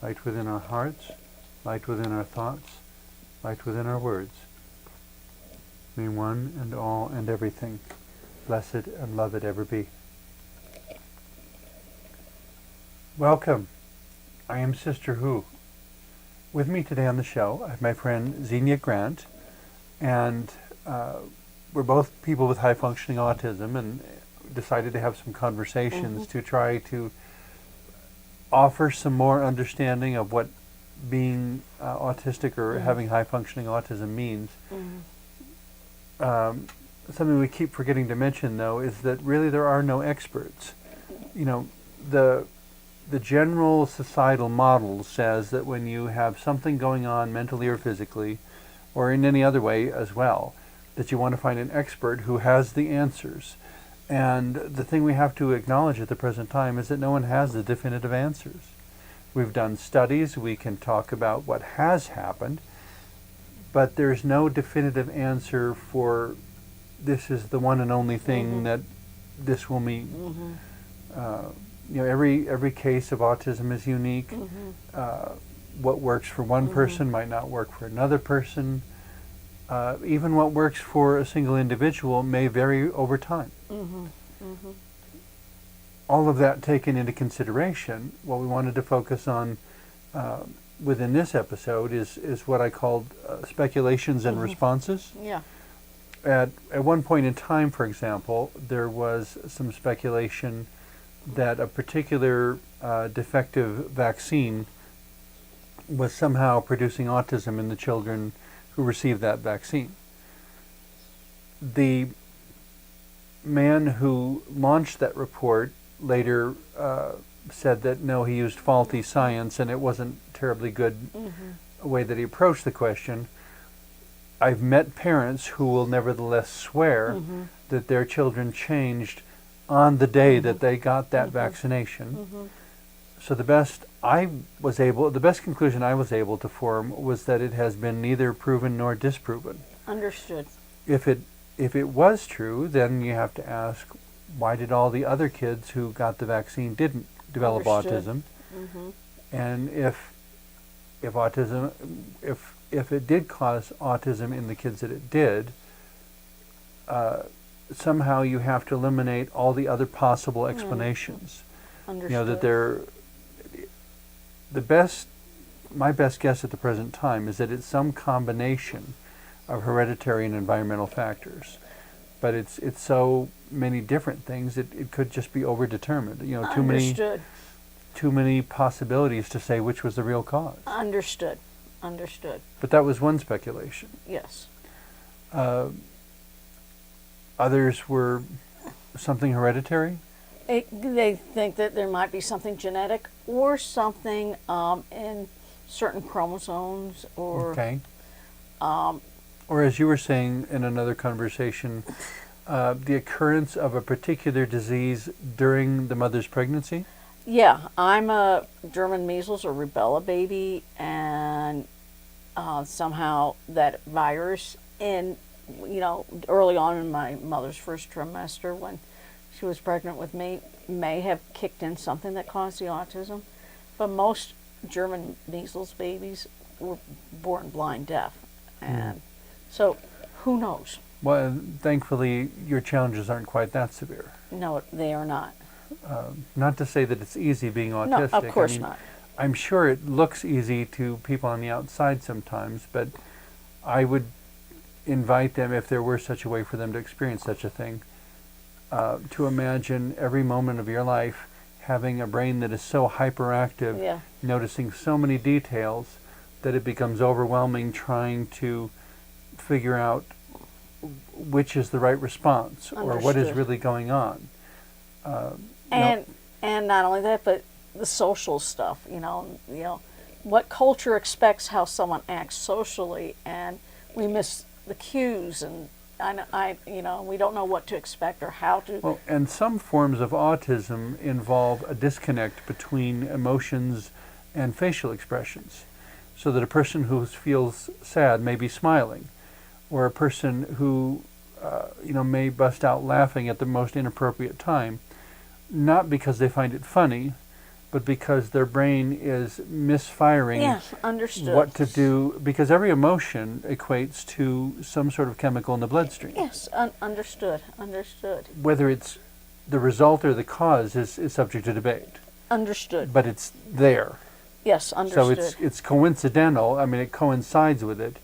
light within our hearts, light within our thoughts, light within our words. May one and all and everything, blessed and loved ever be. Welcome. I am Sister Who. With me today on the show, I have my friend Xenia Grant, and we're both people with high-functioning autism, and decided to have some conversations to try to offer some more understanding of what being autistic or having high-functioning autism means. Something we keep forgetting to mention, though, is that really there are no experts. You know, the general societal model says that when you have something going on mentally or physically, or in any other way as well, that you want to find an expert who has the answers. And the thing we have to acknowledge at the present time is that no one has the definitive answers. We've done studies, we can talk about what has happened, but there's no definitive answer for this is the one and only thing that this will mean. You know, every case of autism is unique. What works for one person might not work for another person. Even what works for a single individual may vary over time. All of that taken into consideration, what we wanted to focus on within this episode is what I called speculations and responses. Yeah. At one point in time, for example, there was some speculation that a particular defective vaccine was somehow producing autism in the children who received that vaccine. The man who launched that report later said that no, he used faulty science and it wasn't terribly good way that he approached the question. I've met parents who will nevertheless swear that their children changed on the day that they got that vaccination. So the best conclusion I was able to form was that it has been neither proven nor disproven. Understood. If it was true, then you have to ask, why did all the other kids who got the vaccine didn't develop autism? And if it did cause autism in the kids that it did, somehow you have to eliminate all the other possible explanations. Understood. You know, that my best guess at the present time is that it's some combination of hereditary and environmental factors. But it's so many different things, it could just be overdetermined. You know, too many possibilities to say which was the real cause. Understood. But that was one speculation. Yes. Others were something hereditary? They think that there might be something genetic or something in certain chromosomes or... Okay. Or as you were saying in another conversation, the occurrence of a particular disease during the mother's pregnancy? Yeah, I'm a German measles or rubella baby, and somehow that virus, and you know, early on in my mother's first trimester when she was pregnant with me, may have kicked in something that caused the autism. But most German measles babies were born blind deaf, and so who knows? Well, thankfully your challenges aren't quite that severe. No, they are not. Not to say that it's easy being autistic. No, of course not. I'm sure it looks easy to people on the outside sometimes, but I would invite them, if there were such a way for them to experience such a thing, to imagine every moment of your life having a brain that is so hyperactive, noticing so many details that it becomes overwhelming trying to figure out which is the right response or what is really going on. And not only that, but the social stuff, you know, what culture expects how someone acts socially, and we miss the cues, and we don't know what to expect or how to. Well, and some forms of autism involve a disconnect between emotions and facial expressions, so that a person who feels sad may be smiling, or a person who may bust out laughing at the most inappropriate time, not because they find it funny, but because their brain is misfiring Yeah, understood. what to do, because every emotion equates to some sort of chemical in the bloodstream. Yes, understood. Whether it's the result or the cause is subject to debate, Understood. but it's there. Yes, understood. So it's coincidental. I mean, it coincides with it,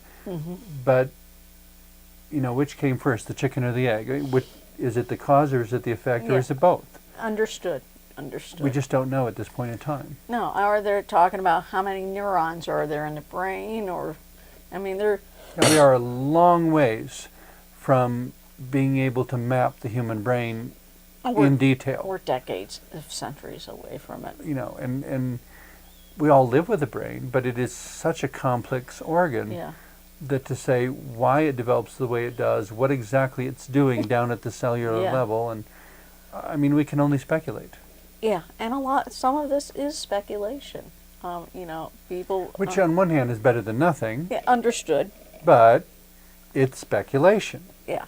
but which came first, the chicken or the egg? Is it the cause, or is it the effect, or Yeah. is it both? Understood. We just don't know at this point in time. No, are they talking about how many neurons are there in the brain, or, I mean, they're... And we are a long ways from being able to map the human brain in detail. We're decades, if centuries away from it. And we all live with the brain, but it is such a complex organ Yeah. that to say why it develops the way it does, what exactly it's doing down at the cellular Yeah. level, and I mean, we can only speculate. Yeah, and some of this is speculation. People... Which on one hand is better than nothing, Yeah, understood. but it's speculation. Yeah.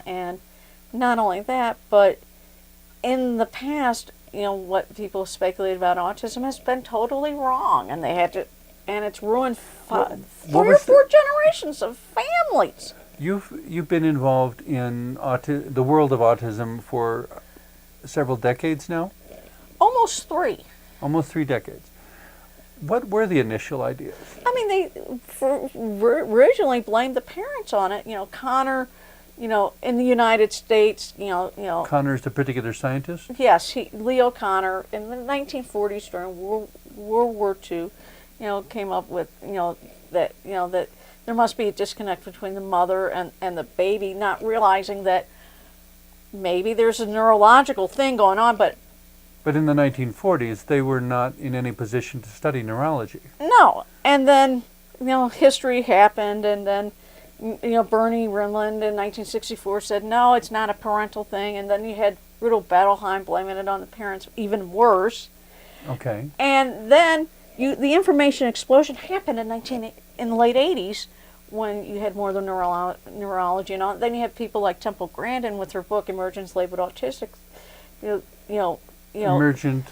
And not only that, but in the past, what people speculate about autism has been totally wrong, and it's ruined three or four generations of families. You've been involved in the world of autism for several decades now? Almost three. Almost 3 decades. What were the initial ideas? I mean, they originally blamed the parents on it. Connor, in the United States, Connor's a particular scientist? Yes, Leo Connor in the 1940s during World War II, came up with that there must be a disconnect between the mother and the baby, not realizing that maybe there's a neurological thing going on, but in the 1940s, they were not in any position to study neurology. no. And then history happened, and then Bernie Rinland in 1964 said no, it's not a parental thing, and then you had Rudolf Bettelheim blaming it on the parents, even worse. Okay. And then the information explosion happened in the late 80s, when you had more of the neurology and all. Then you have people like Temple Grandin with her book Emergence Labeled Autistic, Emergent.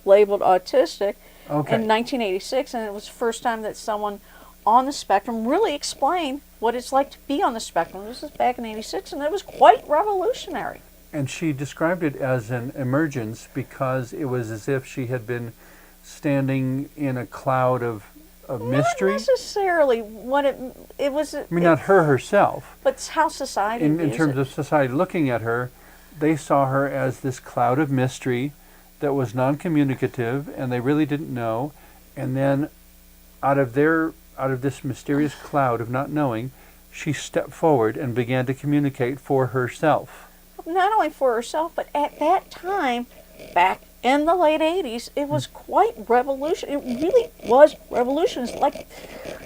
labeled autistic Okay. in 1986, and it was the first time that someone on the spectrum really explained what it's like to be on the spectrum. This was back in '86, and it was quite revolutionary. And she described it as an emergence because it was as if she had been standing in a cloud of mystery. Not necessarily what it was. I mean, not her herself. But it's how society In views terms it. of society looking at her, they saw her as this cloud of mystery that was non-communicative, and they really didn't know. And then out of this mysterious cloud of not knowing, she stepped forward and began to communicate for herself. Not only for herself, but at that time, back in the late 80s, it was quite revolutionary. It really was revolution. It's like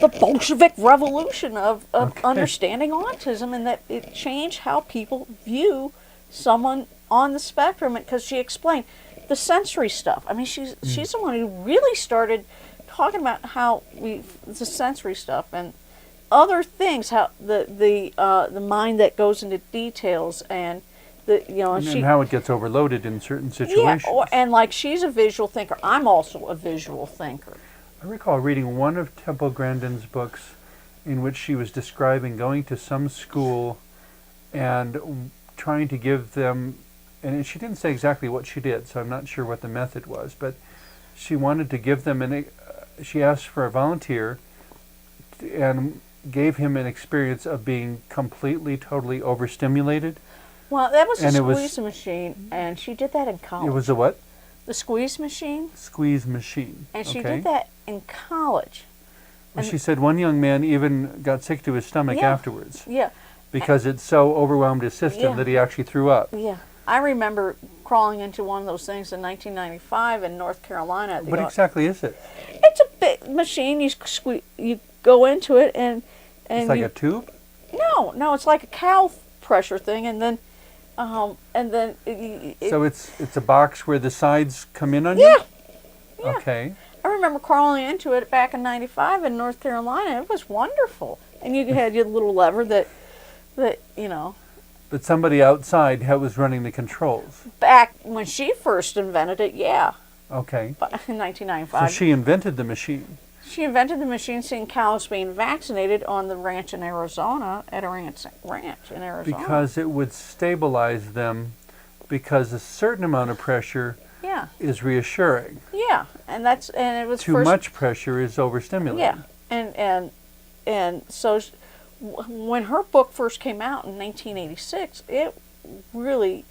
the Bolshevik revolution of understanding autism, and that it changed how people view someone on the spectrum. Because she explained the sensory stuff. I mean, she's the one who really started talking about how the sensory stuff and other things, how the mind that goes into details, and And how it gets overloaded in certain situations. Yeah, and like she's a visual thinker. I'm also a visual thinker. I recall reading one of Temple Grandin's books in which she was describing going to some school and trying to give them, and she didn't say exactly what she did, so I'm not sure what the method was, but she wanted to give them, she asked for a volunteer and gave him an experience of being completely, totally overstimulated. Well, that was a And it was- squeeze machine, and she did that in college. It was a what? The squeeze machine, Squeeze machine. and she Okay. did that in college. Well, she said one young man even got sick to his stomach Yeah. afterwards Yeah, because it so overwhelmed his system Yeah. that he actually threw up. yeah. I remember crawling into one of those things in 1995 in North Carolina. At the What exactly is it? It's a big machine. You go into it, and It's like you, a tube? no, it's like a cow pressure thing, and then it, So it's a box where the sides come in on yeah. you? Okay. I remember crawling into it back in '95 in North Carolina. It was wonderful, and you had your little lever that But somebody outside was running the controls. Back when she first invented it, yeah, Okay. in So 1995. she invented the machine. She invented the machine seeing cows being vaccinated on the ranch in Arizona, at a ranch in Arizona. Because it would stabilize them, because a certain amount of pressure yeah, is reassuring. yeah, and it was Too first, much pressure is overstimulating. yeah, and so when her book first came out in 1986, it really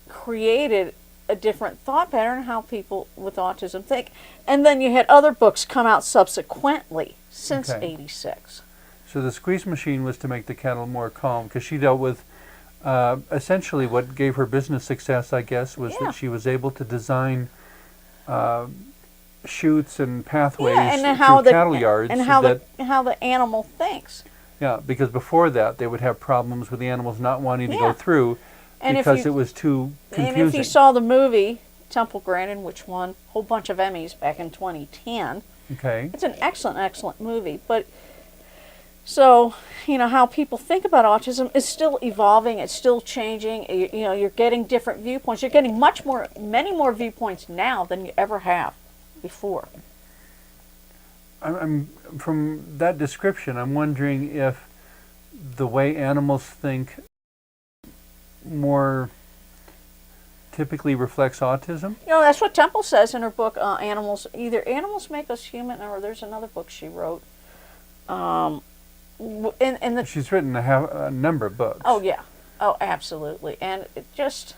created a different thought pattern in how people with autism think. And then you had other books come out subsequently since Okay. 86. So the squeeze machine was to make the cattle more calm, because she dealt with essentially what gave her business success, I guess, was Yeah. that she was able to design chutes and pathways Yeah, and through how cattle yards. and so how the animal thinks. yeah, because before that they would have problems with the animals not wanting to Yeah. go through And if because you- it was too confusing. And if you saw the movie Temple Grandin, which won a whole bunch of Emmys back in 2010, Okay. it's an excellent, excellent movie. But so, how people think about autism is still evolving. It's still changing. You're getting different viewpoints. You're getting many more viewpoints now than you ever have before. I'm from that description, I'm wondering if the way animals think more typically reflects autism. That's what Temple says in her book, Animals. Either Animals Make Us Human, or there's another book she wrote. In the She's written a number of books. Oh yeah, oh absolutely, and it just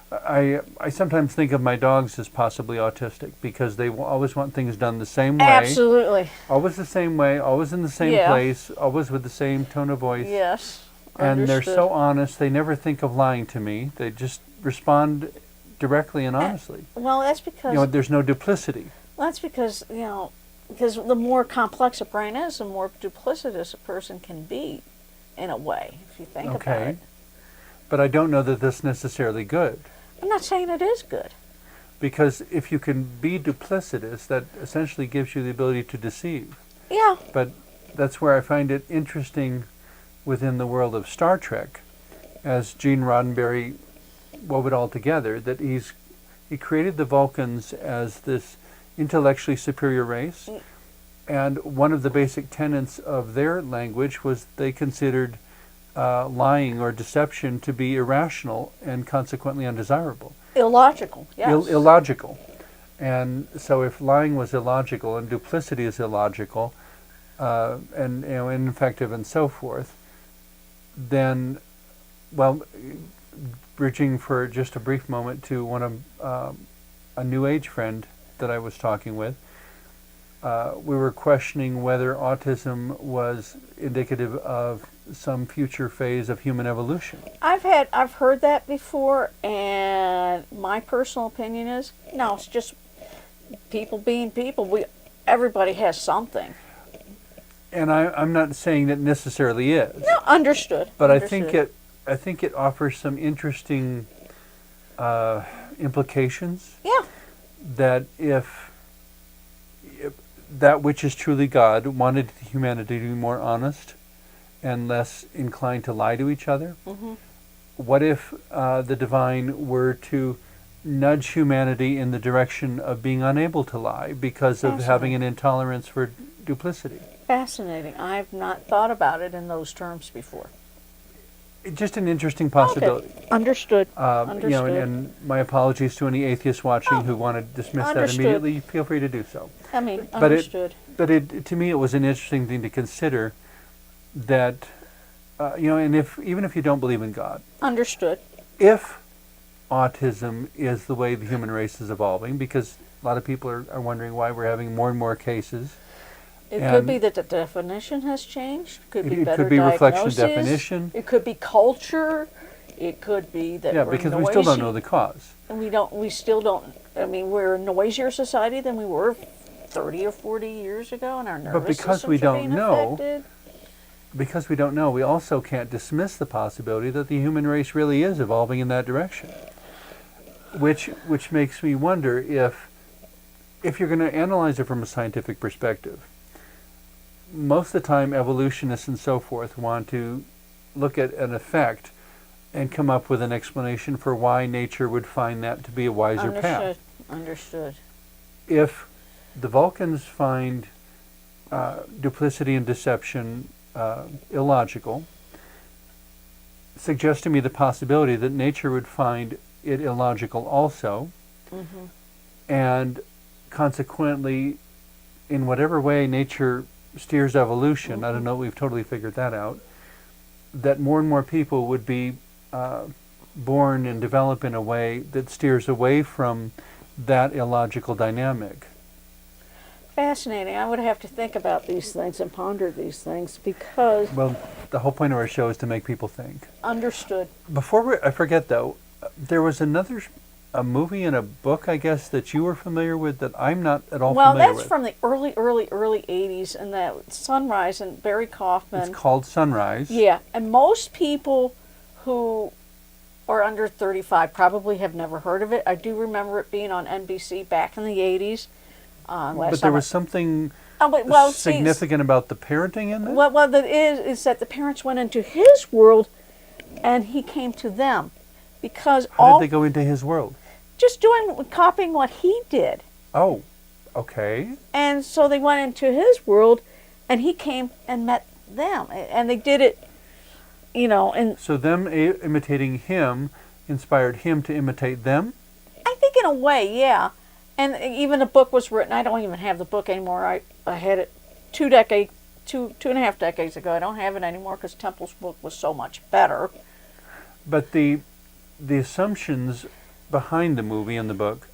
I sometimes think of my dogs as possibly autistic, because they always want things done the same way. absolutely Always the same way, always in the same Yeah. place, always with the same tone of voice. yes. And they're Understood. so honest, they never think of lying to me. They just respond directly and honestly. Well, that's because There's no duplicity. because the more complex a brain is, the more duplicitous a person can be, in a way, if you think about Okay. it. But I don't know that that's necessarily good. I'm not saying it is good. Because if you can be duplicitous, that essentially gives you the ability to deceive. Yeah, But that's where I find it interesting within the world of Star Trek, as Gene Roddenberry wove it all together, that he created the Vulcans as this intellectually superior race, and one of the basic tenets of their language was they considered lying or deception to be irrational and consequently undesirable. illogical. Yes. Illogical. And so if lying was illogical and duplicity is illogical, and ineffective and so forth, then, well, bridging for just a brief moment to one of a New Age friend that I was talking with, we were questioning whether autism was indicative of some future phase of human evolution. I've heard that before, and my personal opinion is no. It's just people being people. Everybody has something. And I'm not saying that necessarily is. No, understood. But Understood. I think it offers some interesting implications. Yeah. That if that which is truly God wanted humanity to be more honest and less inclined to lie to each other, what if the divine were to nudge humanity in the direction of being unable to lie because of having an intolerance for duplicity? Fascinating. I've not thought about it in those terms before. Just an interesting possibility. Okay. Understood. Understood. And my apologies to any atheists watching who want to dismiss that Understood. immediately. Feel free to do so. I mean, But understood. to me, it was an interesting thing to consider that, and even if you don't believe in God, Understood. if autism is the way the human race is evolving, because a lot of people are wondering why we're having more and more cases. It And could be that the definition has changed. Could be it better could be reflection diagnosis. definition. It could be culture. It could be that Yeah, we're because noisy. we still don't know the cause. And we still don't. I mean, we're a noisier society than we were 30 or 40 years ago, and our nervous because systems we are don't being know, affected. Because we don't know, we also can't dismiss the possibility that the human race really is evolving in that direction. Which makes me wonder if you're going to analyze it from a scientific perspective, most of the time evolutionists and so forth want to look at an effect and come up with an explanation for why nature would find that to be a wiser path. Understood. If the Vulcans find duplicity and deception illogical, suggests to me the possibility that nature would find it illogical also, and consequently, in whatever way nature steers evolution, I don't know, we've totally figured that out, that more and more people would be born and develop in a way that steers away from that illogical dynamic. Fascinating. I would have to think about these things and ponder these things because... Well, the whole point of our show is to make people think. Understood. Before I forget, though, there was a movie and a book, I guess, that you were familiar with that I'm not at all familiar with. Well, that's from the early 80s, and that Sunrise and Barry Kaufman. It's called Sunrise. Yeah, and most people who are under 35 probably have never heard of it. I do remember it being on NBC back in the 80s. But there was something significant about the parenting in it? What that is that the parents went into his world and he came to them. Because How did they go into his world? Just copying what he did. Oh, okay. And so they went into his world and he came and met them. And they did it, and... So them imitating him inspired him to imitate them? I think in a way, yeah. And even a book was written. I don't even have the book anymore. I had it two and a half decades ago. I don't have it anymore because Temple's book was so much better. But the assumptions behind the movie and the book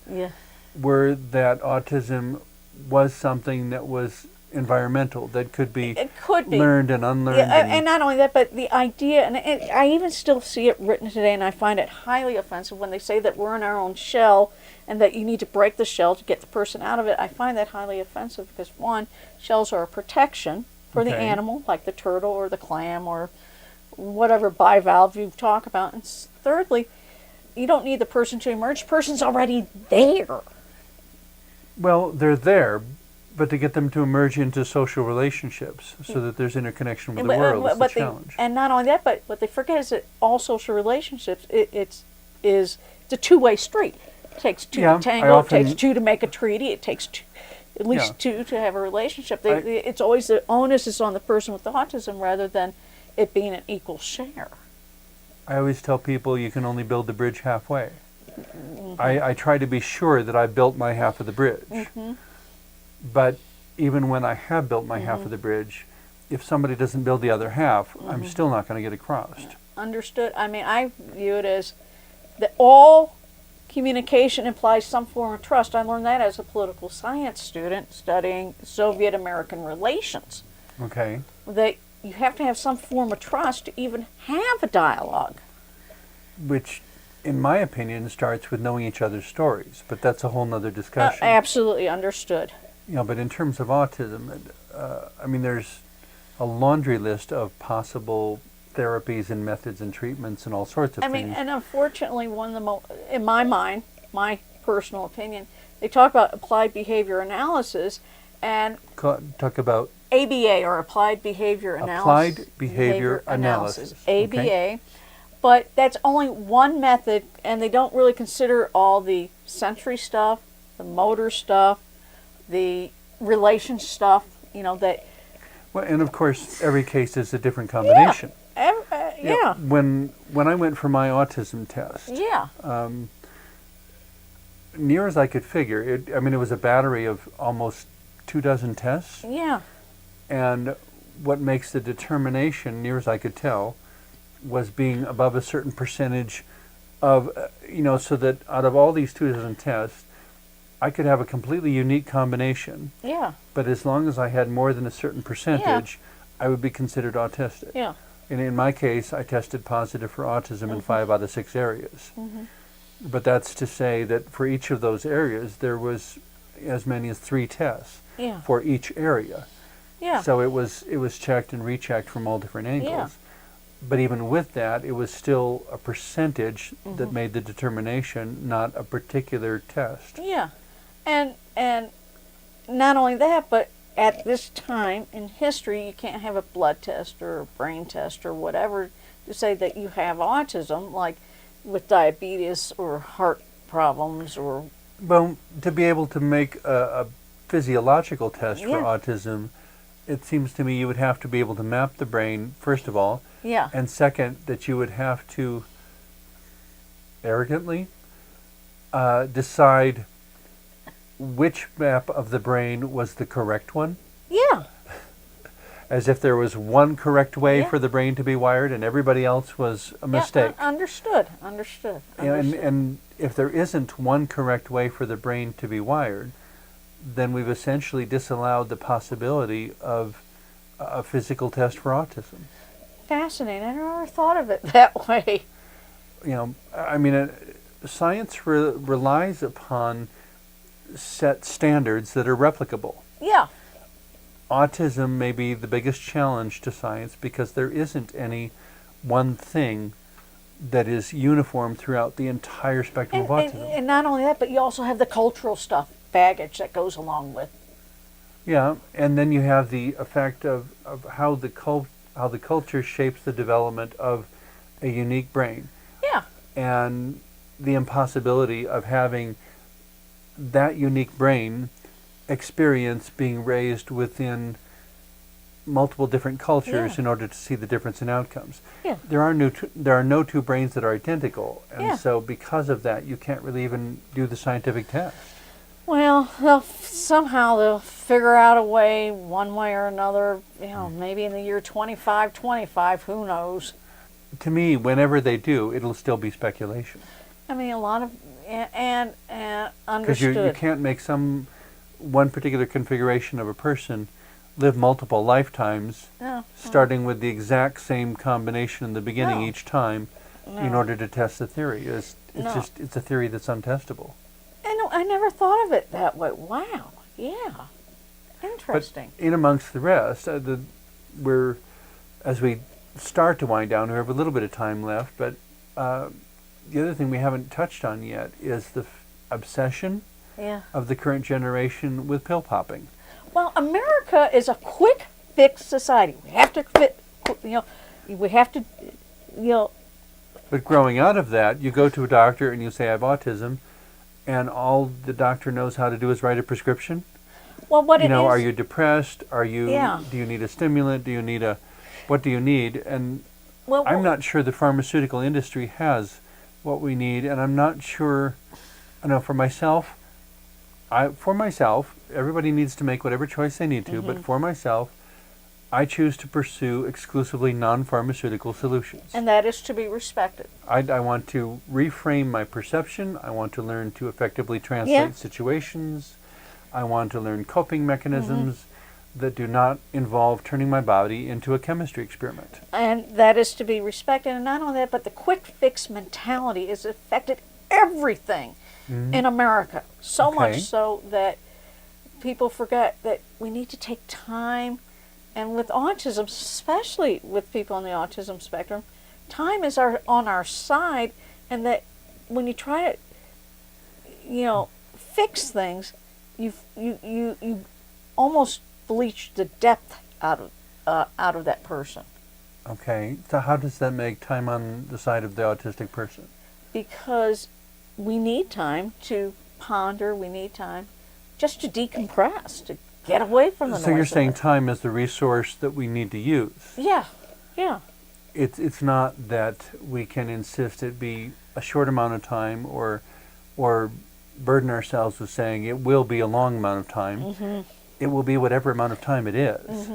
were that autism was something that was environmental, that could be learned and unlearned. Yeah, and not only that, but the idea, and I even still see it written today, and I find it highly offensive when they say that we're in our own shell and that you need to break the shell to get the person out of it. I find that highly offensive because, one, shells are a protection for the animal, like the turtle or the clam or whatever bivalve you talk about. And thirdly, you don't need the person to emerge. The person's already there. Well, they're there, but to get them to emerge into social relationships so that there's interconnection with the world is the challenge. And not only that, but what they forget is that all social relationships, it's a two-way street. It takes two to tango, it takes two to make a treaty, it takes at least two to have a relationship. It's always the onus is on the person with autism rather than it being an equal share. I always tell people you can only build the bridge halfway. I try to be sure that I built my half of the bridge. But even when I have built my half of the bridge, if somebody doesn't build the other half, I'm still not going to get across. Understood. I mean, I view it as that all communication implies some form of trust. I learned that as a political science student studying Soviet-American relations. Okay. That you have to have some form of trust to even have a dialogue. Which, in my opinion, starts with knowing each other's stories, but that's a whole nother discussion. Absolutely understood. But in terms of autism, I mean, there's a laundry list of possible therapies and methods and treatments and all sorts of things. I mean, and unfortunately, one of the most, in my mind, my personal opinion, they talk about applied behavior analysis and talk about ABA, or applied behavior analysis. Applied behavior analysis. ABA. Okay. But that's only one method, and they don't really consider all the sensory stuff, the motor stuff, the relation stuff, that... Well, and of course, every case is a different combination. Yeah. When I went for my autism test, near as I could figure, it was a battery of almost 24 tests. Yeah. And what makes the determination, near as I could tell, was being above a certain percentage of, so that out of all these 24 tests, I could have a completely unique combination. Yeah. But as long as I had more than a certain percentage, I would be considered autistic. Yeah. And in my case, I tested positive for autism in 5 out of 6 areas. But that's to say that for each of those areas, there was as many as 3 tests for each area. Yeah. So it was checked and rechecked from all different angles. Yeah. But even with that, it was still a percentage that made the determination, not a particular test. Yeah. And not only that, but at this time in history, you can't have a blood test or a brain test or whatever to say that you have autism, like with diabetes or heart problems or. Well, to be able to make a physiological test for Yeah. autism, it seems to me you would have to be able to map the brain, first of all, Yeah. and second, that you would have to arrogantly decide which map of the brain was the correct one, Yeah. as if there was one correct way Yeah. for the brain to be wired and everybody else was a mistake. Yeah, understood. Understood. And if there isn't one correct way for the brain to be wired, then we've essentially disallowed the possibility of a physical test for autism. Fascinating. I never thought of it that way. You know, I mean, science relies upon set standards that are replicable. Yeah. Autism may be the biggest challenge to science because there isn't any one thing that is uniform throughout the entire spectrum of autism. And not only that, but you also have the cultural stuff, baggage that goes along with. Yeah, and then you have the effect of how the culture shapes the development of a unique brain, Yeah. and the impossibility of having that unique brain experience being raised within multiple different cultures Yeah. in order to see the difference in outcomes. Yeah. There are no two brains that are identical, and Yeah. so because of that, you can't really even do the scientific test. Well, somehow they'll figure out a way, one way or another. You know, maybe in the year 2525, who knows? To me, whenever they do, it'll still be speculation. I mean, a lot of and Because understood. you can't make one particular configuration of a person live multiple lifetimes, No, starting with the exact same combination in the beginning No. each time, in No. order to test the theory. It's No. just it's a theory that's untestable. I never thought of it that way. Wow. Yeah. Interesting. But in amongst the rest, we're as we start to wind down, we have a little bit of time left, but the other thing we haven't touched on yet is the obsession Yeah. of the current generation with pill popping. Well, America is a quick fix society. We have to we have to, But growing out of that, you go to a doctor and you say, I have autism, and all the doctor knows how to do is write a prescription. well, what it is. Are you depressed? Do Yeah. you need a stimulant? What do you need? And Well, I'm not sure the pharmaceutical industry has what we need, and I'm not sure, for myself, everybody needs to make whatever choice they need to, but for myself, I choose to pursue exclusively non-pharmaceutical solutions. And that is to be respected. I want to reframe my perception. I want to learn to effectively translate Yeah. situations. I want to learn coping mechanisms that do not involve turning my body into a chemistry experiment. And that is to be respected. And not only that, but the quick fix mentality has affected everything in America. So Okay. much so that people forget that we need to take time. And with autism, especially with people on the autism spectrum, time is on our side. And that when you try to, fix things, you almost bleach the depth out of that person. Okay, so how does that make time on the side of the autistic person? Because we need time to ponder, we need time just to decompress, to get away from the noise. So you're of saying it. time is the resource that we need to use. Yeah, yeah. It's not that we can insist it be a short amount of time or burden ourselves with saying it will be a long amount of time. It will be whatever amount of time it is.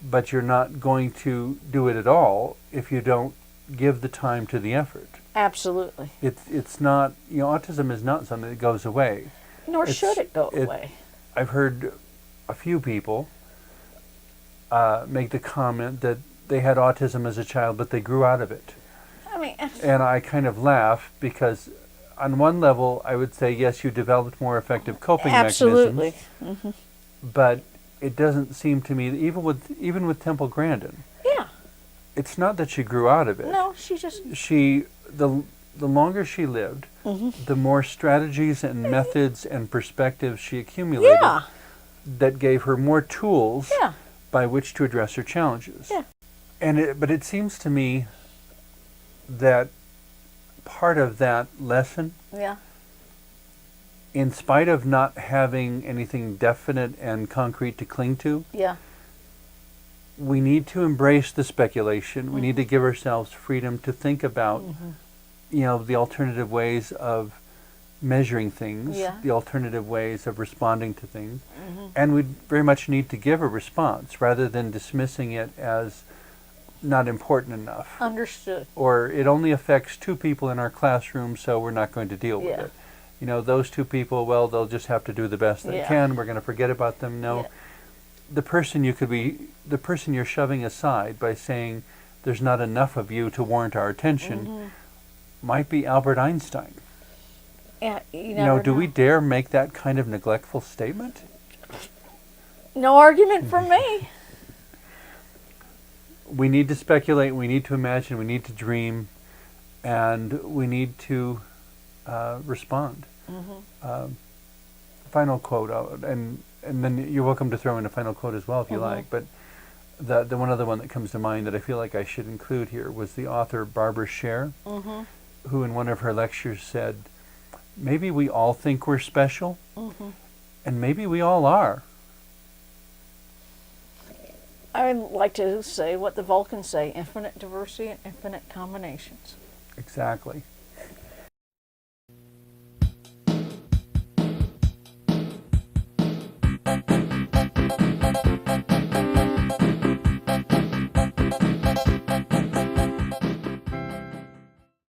But you're not going to do it at all if you don't give the time to the effort. Absolutely. It's not, autism is not something that goes away. Nor It's- should it go it- away. I've heard a few people make the comment that they had autism as a child, but they grew out of it. I mean, And I kind of laugh because on one level, I would say, yes, you developed more effective coping absolutely. mechanisms, but it doesn't seem to me, that even with Temple Grandin, Yeah. it's not that she grew out of it. No, she just. The longer she lived, the more strategies and methods and perspectives she accumulated Yeah. that gave her more tools Yeah. by which to address her challenges. Yeah. But it seems to me that part of that lesson, Yeah. in spite of not having anything definite and concrete to cling to, Yeah. we need to embrace the speculation. We need to give ourselves freedom to think about, the alternative ways of measuring things, Yeah. the alternative ways of responding to things. And we very much need to give a response rather than dismissing it as not important enough. Understood. Or it only affects 2 people in our classroom, so we're not going to deal with Yeah. it. Those 2 people, well, they'll just have to do the best they Yeah. can. We're going to forget about them. No. Yeah. The person you're shoving aside by saying there's not enough of you to warrant our attention might be Albert Einstein. Yeah. You never Do know. we dare make that kind of neglectful statement? No argument from me. We need to speculate, we need to imagine, we need to dream, and we need to respond. Final quote, and then you're welcome to throw in a final quote as well if you like, but the one other one that comes to mind that I feel like I should include here was the author Barbara Scher, who in one of her lectures said, maybe we all think we're special, and maybe we all are. I would like to say what the Vulcans say: infinite diversity and infinite combinations. Exactly.